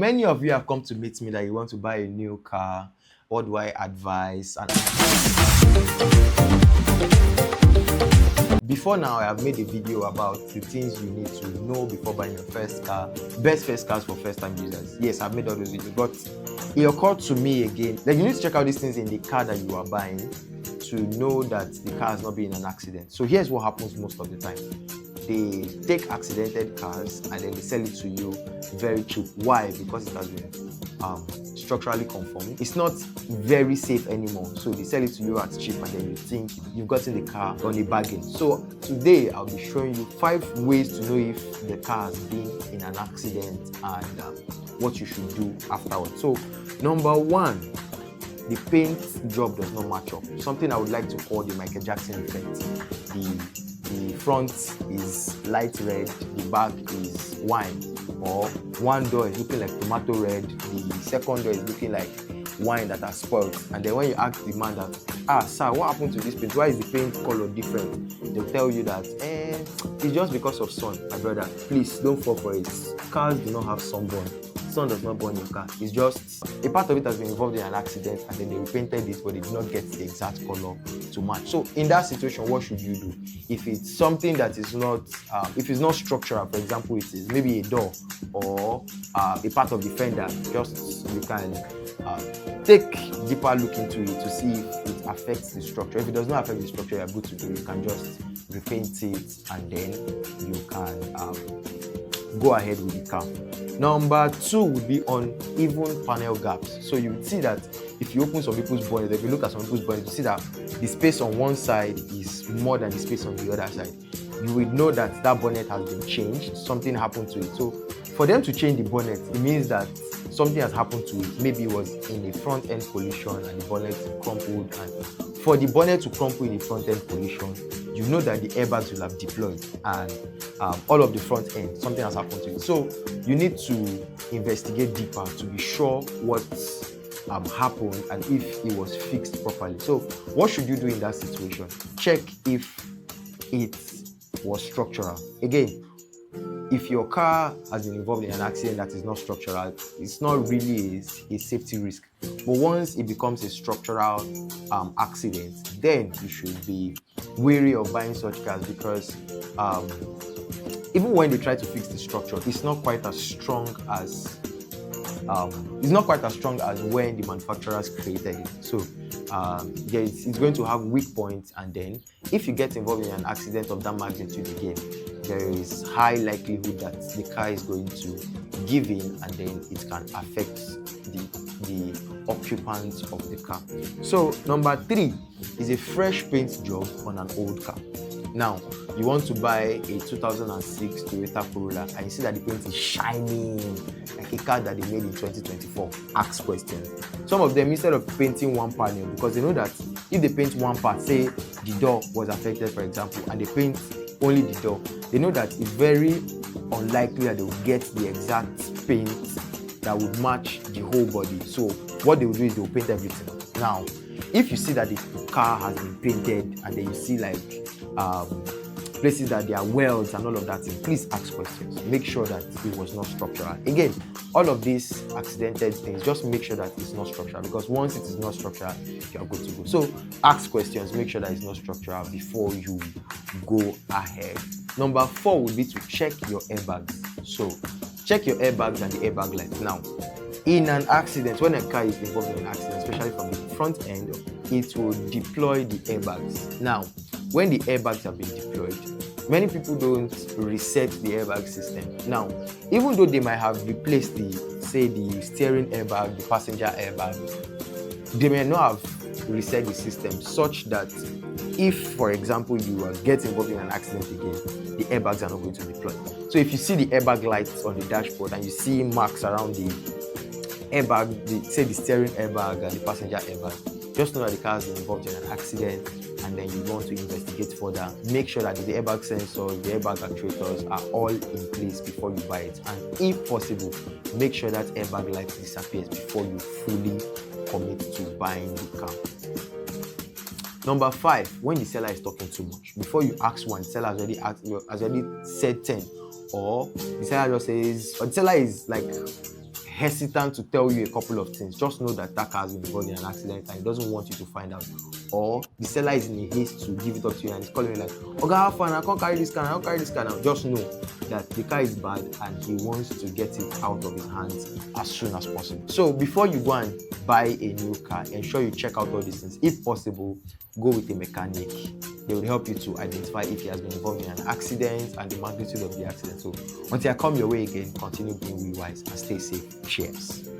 Many of you have come to meet me that you want to buy a new car. What do I advise? And before now, I have made a video about the things you need to know before buying your first car. Best first cars for first-time users. Yes, I've made all those videos, but it occurred to me again that you need to check out these things in the car that you are buying to know that the car has not been in an accident. So here's what happens most of the time. They take accidented cars and then they sell it to you very cheap. Why? Because it has been structurally conformed. It's not very safe anymore, so they sell it to you at cheap and then you think you've gotten the car on a bargain. So today I'll be showing you 5 ways to know if the car has been in an accident and what you should do afterwards. So number 1, the paint job does not match up. Something I would like to call the Michael Jackson effect. The front is light red, the back is wine, or one door is looking like tomato red, the second door is looking like wine that has spoiled. And then when you ask the man that, sir, what happened to this paint? Why is the paint color different? They'll tell you that, it's just because of sun, my brother. Please don't fall for it. Cars do not have sunburn. Sun does not burn your car. It's just a part of it has been involved in an accident and then they repainted it, but they did not get the exact color to match. So in that situation, what should you do? If it's something that is not, if it's not structural, for example, it is maybe a door or a part of the fender, just you can take deeper look into it to see if it affects the structure. If it does not affect the structure, you're good to go. You can just repaint it and then you can go ahead with the car. Number 2 would be uneven panel gaps. So you would see that if you open some people's bonnet, if you look at some people's bonnet, you see that the space on one side is more than the space on the other side. You will know that that bonnet has been changed, something happened to it. So for them to change the bonnet, it means that something has happened to it. Maybe it was in a front end collision and the bonnet crumpled, and for the bonnet to crumple in a front end collision, you know that the airbags will have deployed and all of the front end, something has happened to it. So you need to investigate deeper to be sure what happened and if it was fixed properly. So what should you do in that situation? Check if it was structural. Again, if your car has been involved in an accident that is not structural, it's not really a safety risk. But once it becomes a structural accident, then you should be wary of buying such cars because even when they try to fix the structure, it's not quite as strong as when the manufacturers created it. So it's going to have weak points, and then if you get involved in an accident of that magnitude again, there is high likelihood that the car is going to give in and then it can affect the occupants of the car. So number 3 is a fresh paint job on an old car. Now, you want to buy a 2006 Toyota Corolla and you see that the paint is shining like a car that they made in 2024. Ask questions. Some of them, instead of painting one panel, because they know that if they paint one part, say the door was affected, for example, and they paint only the door, they know that it's very unlikely that they will get the exact paint that would match the whole body. So what they will do is they will paint everything. Now, if you see that the car has been painted and then you see like places that there are welds and all of that, please ask questions. Make sure that it was not structural. Again, all of these accidented things, just make sure that it's not structural, because once it is not structural, you're good to go. So ask questions, make sure that it's not structural before you go ahead. Number 4 would be to check your airbags. So check your airbags and the airbag lights. Now, in an accident, when a car is involved in an accident, especially from the front end, it will deploy the airbags. Now, when the airbags have been deployed, many people don't reset the airbag system. Now, even though they might have replaced the steering airbag, the passenger airbag, they may not have reset the system such that if, for example, you get involved in an accident again, the airbags are not going to deploy. So if you see the airbag lights on the dashboard and you see marks around the airbag, the steering airbag and the passenger airbag, just know that the car has been involved in an accident, and then you want to investigate further. Make sure that the airbag sensors, the airbag actuators are all in place before you buy it, and if possible, make sure that airbag light disappears before you fully commit to buying the car. Number 5, when the seller is talking too much, before you ask one, the seller has already said 10, or the seller just says, or the seller is like hesitant to tell you a couple of things, just know that that car has been involved in an accident and he doesn't want you to find out. Or the seller is in a haste to give it up to you and he's calling you like, "Oga, how far? I can't carry this car. I can't carry this car now." Just know that the car is bad and he wants to get it out of his hands as soon as possible. So before you go and buy a new car, ensure you check out all these things. If possible, go with a mechanic. They will help you to identify if he has been involved in an accident and the magnitude of the accident. So until I come your way again, continue being Wheelwise and stay safe. Cheers.